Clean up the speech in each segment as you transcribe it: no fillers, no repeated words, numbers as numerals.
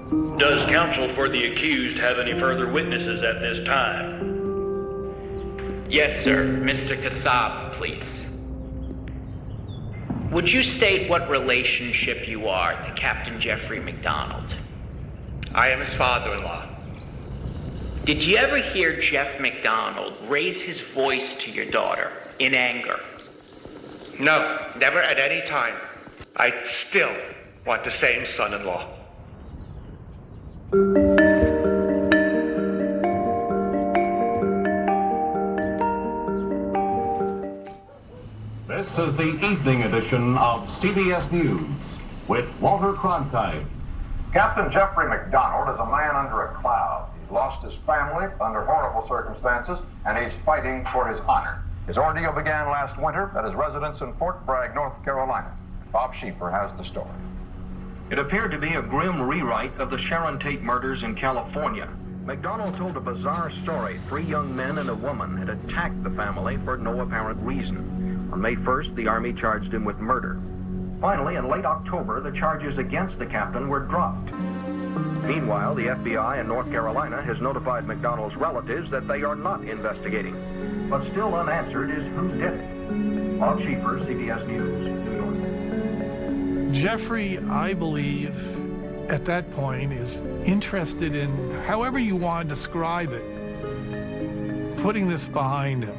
Does counsel for the accused have any further witnesses at this time? Yes, sir. Mr. Kassab, please. Would you state what relationship you are to Captain Jeffrey MacDonald? I am his father-in-law. Did you ever hear Jeff MacDonald raise his voice to your daughter in anger? No, never at any time. I still want the same son-in-law. This is the evening edition of CBS News with Walter Cronkite. Captain Jeffrey MacDonald is a man under a cloud. He's lost his family under horrible circumstances, and he's fighting for his honor. His ordeal began last winter at his residence in Fort Bragg, North Carolina. Bob Schieffer has the story. It appeared to be a grim rewrite of the Sharon Tate murders in California. MacDonald told a bizarre story. 3 young men and a woman had attacked the family for no apparent reason. On May 1st, the Army charged him with murder. Finally, in late October, the charges against the captain were dropped. Meanwhile, the FBI in North Carolina has notified MacDonald's relatives that they are not investigating. But still unanswered is who did it. Bob Schieffer, CBS News, New York. Jeffrey, I believe, at that point, is interested in, however you want to describe it, putting this behind him.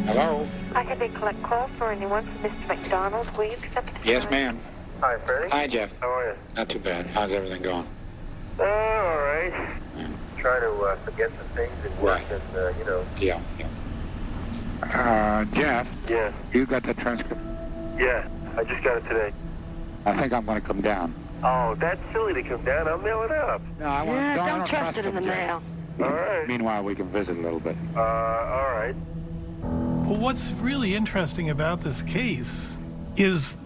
Hello? I had to collect calls for anyone for Mr. MacDonald. Will you accept it? Yes, ma'am. Hi, Freddie. Hi, Jeff. How are you? Not too bad. How's everything going? All right. Trying to forget some things and work Right. and, you know. Yeah. Jeff? Yeah. You got the transcript? Yeah, I just got it today. I think I'm going to come down. Oh, that's silly to come down. I'll mail it up. No, I want Yeah, to don't trust it in the mail. All right. Meanwhile, we can visit a little bit. All right. Well, what's really interesting about this case is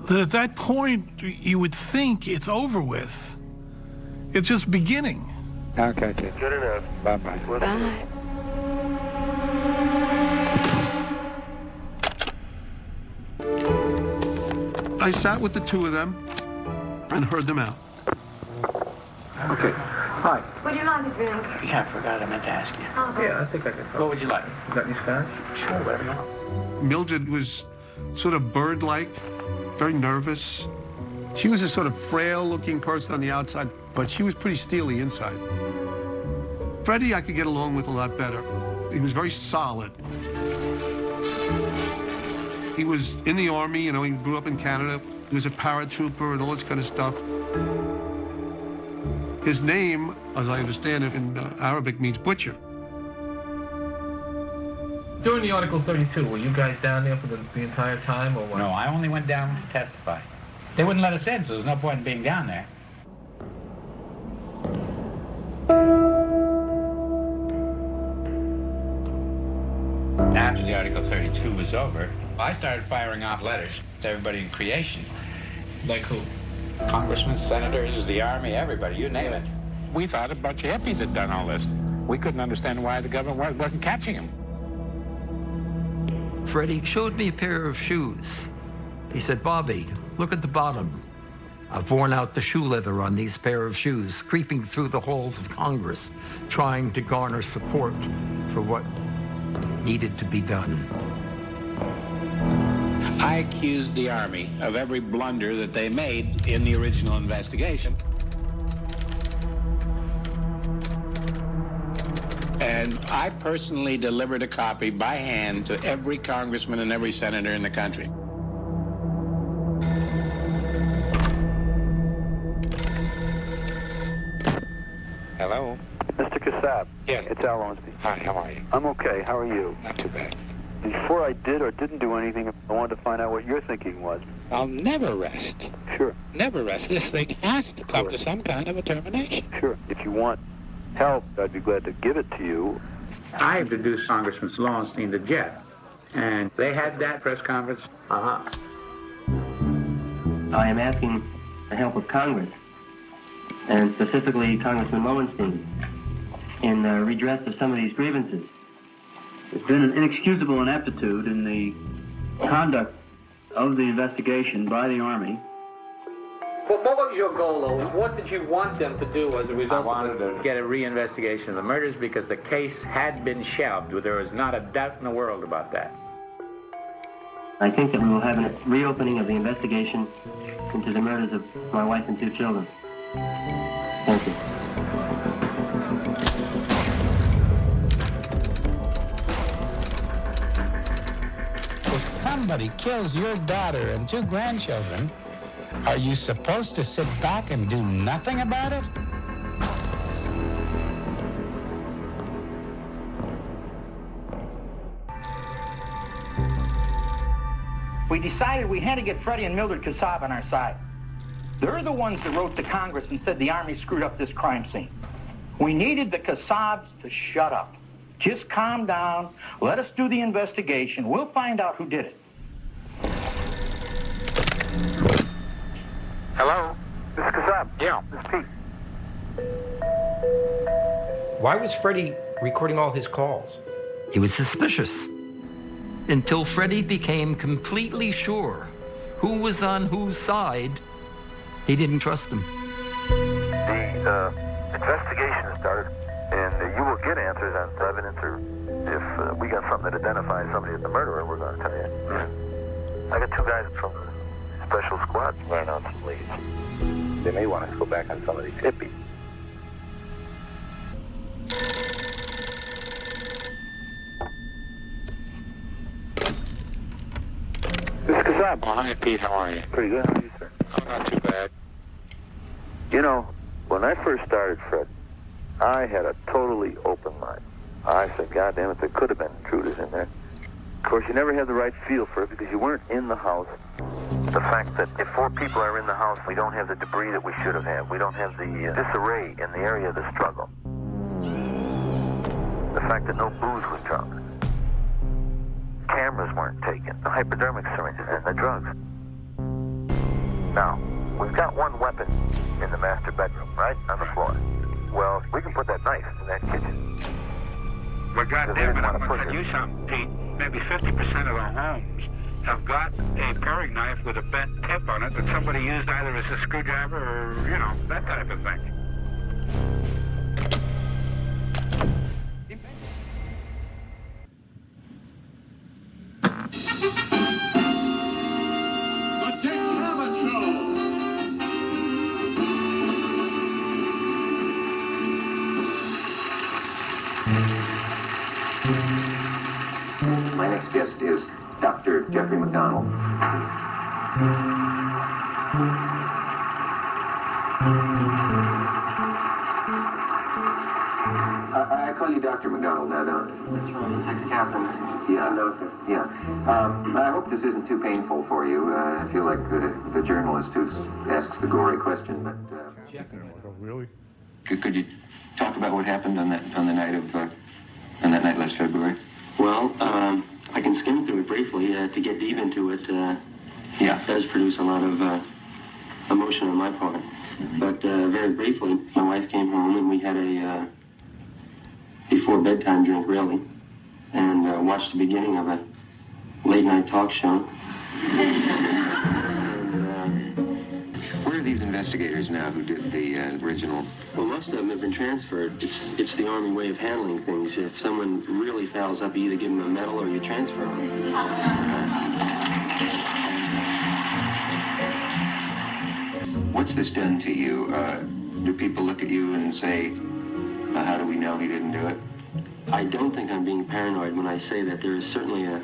that at that point, you would think it's over with. It's just beginning. Okay, Jeff. Good enough. Bye-bye. Bye. I sat with the two of them and heard them out. Okay. Hi. Would you like a drink? Yeah, I forgot I meant to ask you. Yeah, I think I can. What would you like? You got any scotch? Sure, whatever you want. Mildred was sort of bird-like, very nervous. She was a sort of frail-looking person on the outside, but she was pretty steely inside. Freddie I could get along with a lot better. He was very solid. He was in the Army, you know, he grew up in Canada. He was a paratrooper and all this kind of stuff. His name, as I understand it, in Arabic means butcher. During the Article 32, were you guys down there for the entire time, or what? No, I only went down to testify. They wouldn't let us in, so there's no point in being down there. After the Article 32 was over, I started firing off letters to everybody in creation. Like who? Congressmen, senators, the Army, everybody, you name it. We thought a bunch of hippies had done all this. We couldn't understand why the government wasn't catching them. Freddie showed me a pair of shoes. He said, Bobby, look at the bottom. I've worn out the shoe leather on these pair of shoes, creeping through the halls of Congress, trying to garner support for what needed to be done. I accused the Army of every blunder that they made in the original investigation. And I personally delivered a copy by hand to every congressman and every senator in the country. Hello? Mr. Kassab. Yes. It's Al Owensby. Hi, how are you? I'm okay. How are you? Not too bad. Before I did or didn't do anything, I wanted to find out what your thinking was. I'll never rest. Sure. Never rest. This thing has to come to some kind of a termination. Sure. If you want help, I'd be glad to give it to you. I introduced Congressman Lowenstein to Jeff, and they had that press conference. I am asking the help of Congress, and specifically Congressman Lowenstein, in the redress of some of these grievances. There's been an inexcusable ineptitude in the conduct of the investigation by the Army. Well, what was your goal, though? What did you want them to do as a result? I wanted to get a reinvestigation of the murders because the case had been shelved. There was not a doubt in the world about that. I think that we will have a reopening of the investigation into the murders of my wife and 2 children. Thank you. If somebody kills your daughter and 2 grandchildren, are you supposed to sit back and do nothing about it? We decided we had to get Freddie and Mildred Kassab on our side. They're the ones that wrote to Congress and said the Army screwed up this crime scene. We needed the Kassabs to shut up. Just calm down, let us do the investigation. We'll find out who did it. Hello? This is Kassab. Yeah. This is Pete. Why was Freddie recording all his calls? He was suspicious. Until Freddie became completely sure who was on whose side, he didn't trust them. The investigation started, and you will get answers on evidence, or if we got something that identifies somebody as the murderer, we're going to tell you. Yeah. I got 2 guys from the special squad running on some leads. They may want us to go back on some of these hippies. This is Kassab. Oh, hi, Pete. How are you? Pretty good. How are you, sir? Oh, not too bad. You know, when I first started, Fred, I had a totally open mind. I said, God damn it, there could have been intruders in there. Of course, you never had the right feel for it because you weren't in the house. The fact that if 4 people are in the house, we don't have the debris that we should have had. We don't have the disarray in the area of the struggle. The fact that no booze was drunk. Cameras weren't taken. The hypodermic syringes and the drugs. Now, we've got one weapon in the master bedroom, right? On the floor. Well, we can put that knife in that kitchen. But goddamn it, I'm going to tell you something, Pete. Maybe 50% of the homes have got a paring knife with a bent tip on it that somebody used either as a screwdriver or, you know, that type of thing. The Dick Cavett Show. My next guest is Dr. Jeffrey MacDonald. I call you Dr. MacDonald now, don't I? That's right, it's ex-captain. Yeah, doctor. Yeah. I hope this isn't too painful for you. I feel like the journalist who asks the gory question, but... Really? Could you talk about what happened on that night last February? Well, I can skim through it briefly. To get deep into it, yeah, does produce a lot of emotion on my part. But very briefly, my wife came home and we had a before bedtime drink, really, and watched the beginning of a late night talk show. Where are these investigators now who did the original? Well, most of them have been transferred. It's the Army way of handling things. If someone really fouls up, you either give them a medal or you transfer them. What's this done to you? Do people look at you and say, how do we know he didn't do it? I don't think I'm being paranoid when I say that there is certainly a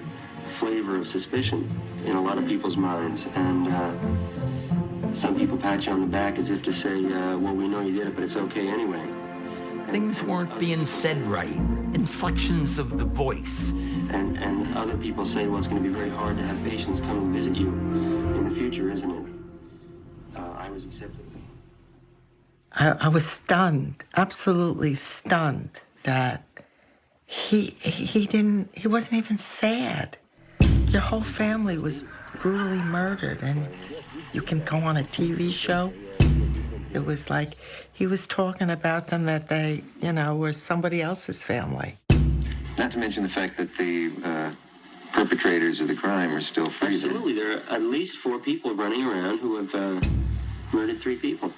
flavor of suspicion in a lot of people's minds. And some people pat you on the back as if to say, well, we know you did it, but it's okay anyway. Things weren't being said right. Inflections of the voice. And other people say, well, it's going to be very hard to have patients come and visit you in the future, isn't it? I was accepted. I was stunned, absolutely stunned, that he wasn't even sad. Your whole family was brutally murdered, and you can go on a TV show. It was like he was talking about them that they, were somebody else's family. Not to mention the fact that the perpetrators of the crime are still free. Absolutely. There are at least 4 people running around who have murdered 3 people.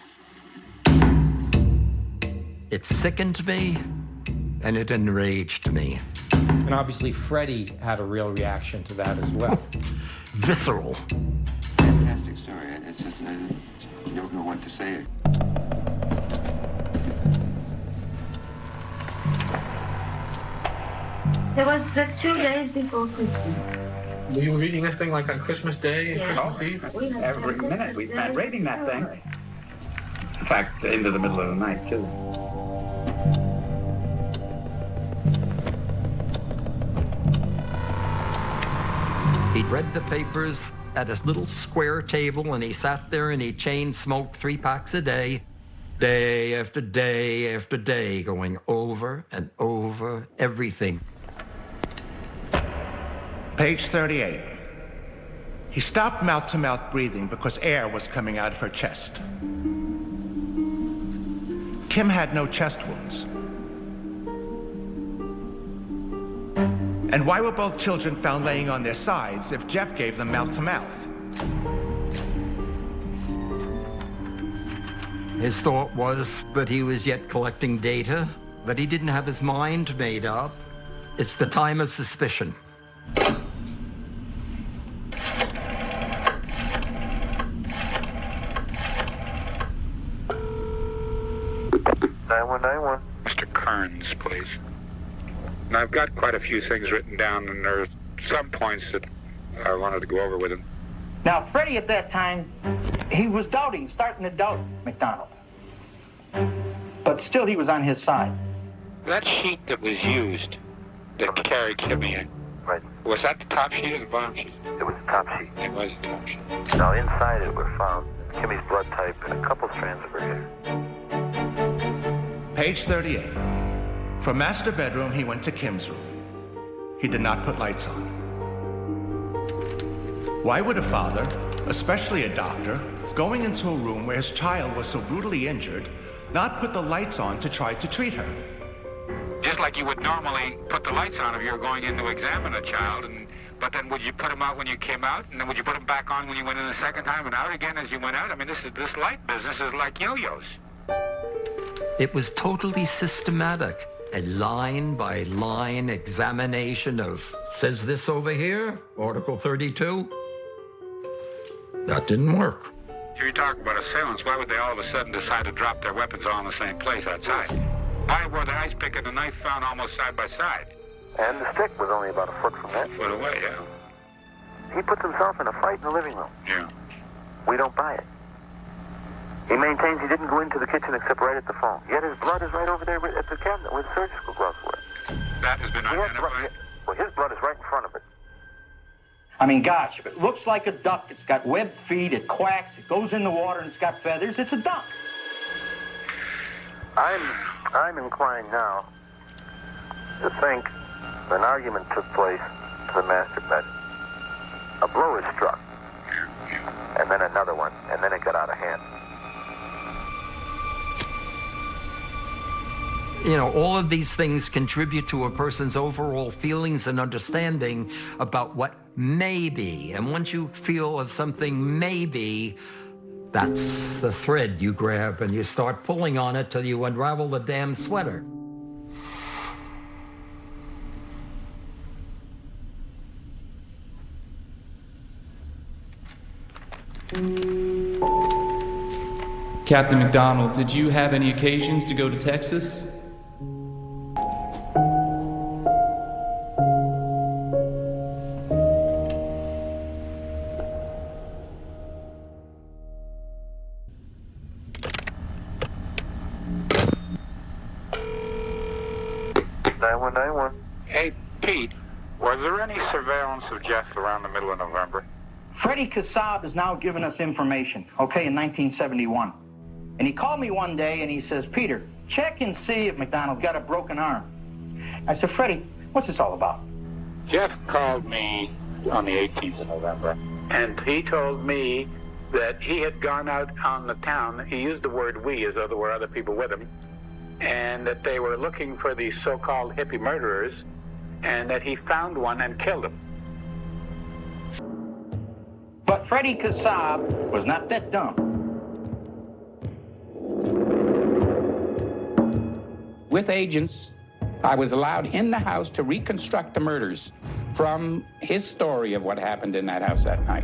It sickened me, and it enraged me. And obviously, Freddie had a real reaction to that as well. Visceral. Fantastic story. It's just, you don't know what to say. It was 2 days before Christmas. Were you reading this thing like on Christmas Day? Yeah. Every minute we've been reading that thing. In fact, into the middle of the night, too. He'd read the papers at his little square table, and he sat there and he chain smoked 3 packs a day after day after day, going over and over everything. Page 38. He stopped mouth-to-mouth breathing because air was coming out of her chest. Kim had no chest wounds. And why were both children found laying on their sides if Jeff gave them mouth-to-mouth? His thought was that he was yet collecting data, that he didn't have his mind made up. It's the time of suspicion. 9191. Mr. Kearns, please. And I've got quite a few things written down, and there are some points that I wanted to go over with him. Now, Freddie at that time, he was doubting, starting to doubt MacDonald. But still, he was on his side. That sheet that was used that Carrie gave me, right. Was that the top sheet or the bottom sheet? It was the top sheet. It was the top sheet. Now, inside it were found Kimmy's blood type and a couple strands of her hair. Page 38. From master bedroom, he went to Kim's room. He did not put lights on. Why would a father, especially a doctor, going into a room where his child was so brutally injured, not put the lights on to try to treat her? Just like you would normally put the lights on if you were going in to examine a child, but then would you put them out when you came out, and then would you put them back on when you went in the second time and out again as you went out? I mean, this light business is like yo-yos. It was totally systematic. A line-by-line examination of, says this over here, Article 32. That didn't work. You're talking about assailants. Why would they all of a sudden decide to drop their weapons all in the same place outside? Why were the ice pick and the knife found almost side by side? And the stick was only about a foot from that. A foot away, yeah. He puts himself in a fight in the living room. Yeah. We don't buy it. He maintains he didn't go into the kitchen except right at the phone. Yet his blood is right over there at the cabinet where the surgical gloves were. That has been identified? Well, his blood is right in front of it. I mean, gosh, if it looks like a duck, it's got webbed feet, it quacks, it goes in the water, and it's got feathers, it's a duck. I'm inclined now to think an argument took place to the master bed. A blow is struck, and then another one, and then it got out of hand. You know, all of these things contribute to a person's overall feelings and understanding about what may be. And once you feel of something may be, that's the thread you grab and you start pulling on it till you unravel the damn sweater. Captain MacDonald, did you have any occasions to go to Texas? Hey, Pete, was there any surveillance of Jeff around the middle of November? Freddie Kassab has now given us information, okay, in 1971. And he called me one day and he says, Peter, check and see if MacDonald got a broken arm. I said, Freddie, what's this all about? Jeff called me on the 18th of November, and he told me that he had gone out on the town. He used the word we as though there were other people with him, and that they were looking for these so-called hippie murderers, and that he found one and killed him. But Freddie Kassab was not that dumb. With agents, I was allowed in the house to reconstruct the murders from his story of what happened in that house that night.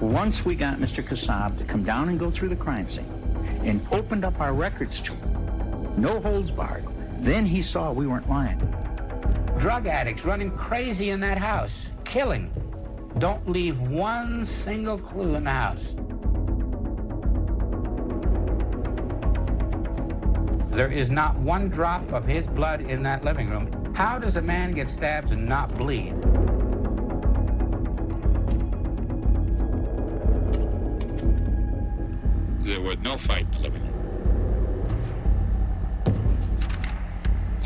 Once we got Mr. Kassab to come down and go through the crime scene and opened up our records to him, no holds barred, then he saw we weren't lying. Drug addicts running crazy in that house, killing. Don't leave one single clue in the house. There is not one drop of his blood in that living room. How does a man get stabbed and not bleed? There was no fight in the living room.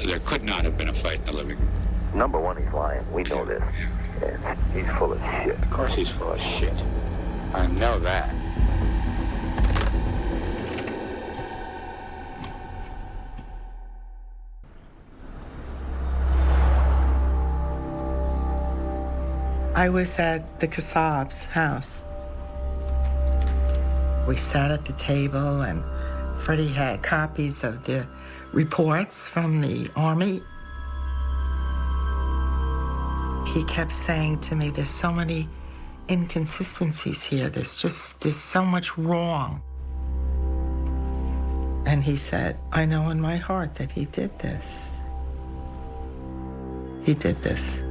There could not have been a fight in the living room. Number one, he's lying. We know this. And he's full of shit. Of course he's full of shit. I know that. I was at the Kassab's house. We sat at the table, and Freddie had copies of the reports from the Army. He kept saying to me, there's so many inconsistencies here. There's so much wrong. And he said, I know in my heart that he did this. He did this.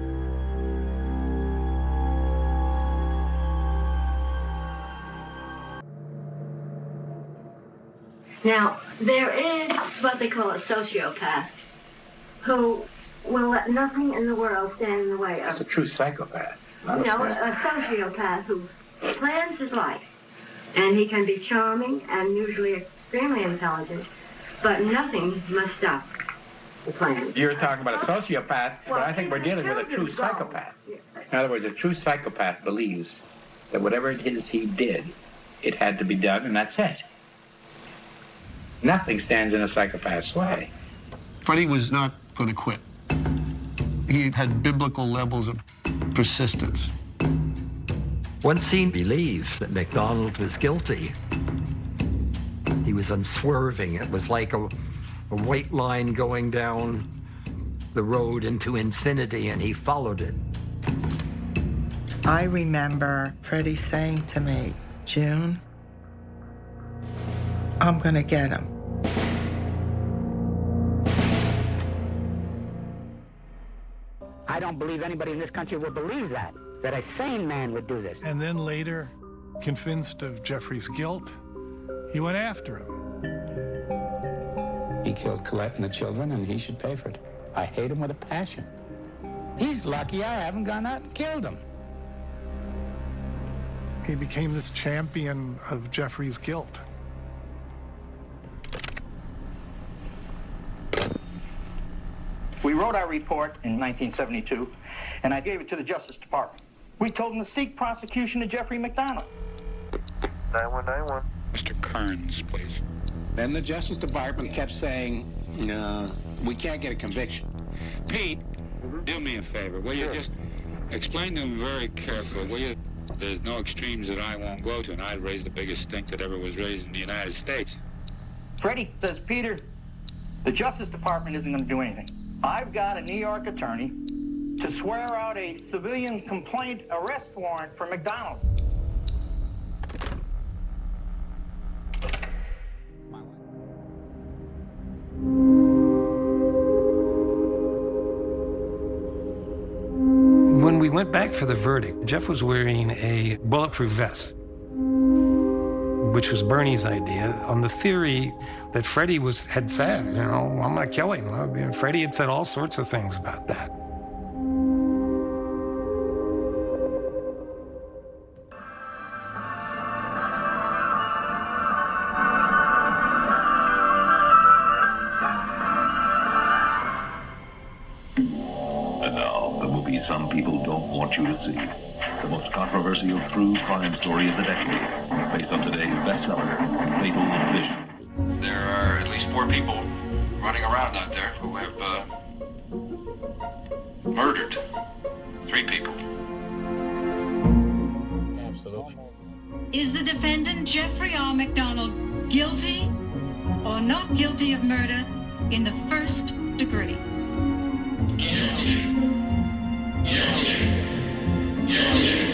Now, there is what they call a sociopath who will let nothing in the world stand in the way of... That's a true psychopath. No, a sociopath who plans his life. And he can be charming and usually extremely intelligent, but nothing must stop the plan. You're talking about a sociopath, but I think we're dealing with a true psychopath. In other words, a true psychopath believes that whatever it is he did, it had to be done, and that's it. Nothing stands in a psychopath's way. Freddie was not going to quit. He had biblical levels of persistence. Once he believed that MacDonald was guilty, he was unswerving. It was like a white line going down the road into infinity, and he followed it. I remember Freddie saying to me, June, I'm gonna get him. I don't believe anybody in this country would believe that a sane man would do this. And then later, convinced of Jeffrey's guilt, he went after him. He killed Colette and the children, and he should pay for it. I hate him with a passion. He's lucky I haven't gone out and killed him. He became this champion of Jeffrey's guilt. We wrote our report in 1972, and I gave it to the Justice Department. We told them to seek prosecution of Jeffrey MacDonald. 9191. Mr. Kearns, please. Then the Justice Department kept saying, we can't get a conviction. Pete, do me a favor. Will you just explain to him very carefully, will you? There's no extremes that I won't go to, and I'd raise the biggest stink that ever was raised in the United States. Freddie says, Peter, the Justice Department isn't going to do anything. I've got a New York attorney to swear out a civilian complaint arrest warrant for MacDonald. When we went back for the verdict, Jeff was wearing a bulletproof vest, which was Bernie's idea, on the theory that Freddie had said, I'm going to kill him. I mean, Freddie had said all sorts of things about that. And now, the movie some people don't want you to see. The most controversial true crime story of the decade, based on today's bestseller, Fatal Vision. There are at least 4 people running around out there who have murdered 3 people. Absolutely. Is the defendant Jeffrey R. MacDonald guilty or not guilty of murder in the first degree? Guilty. Guilty. Guilty.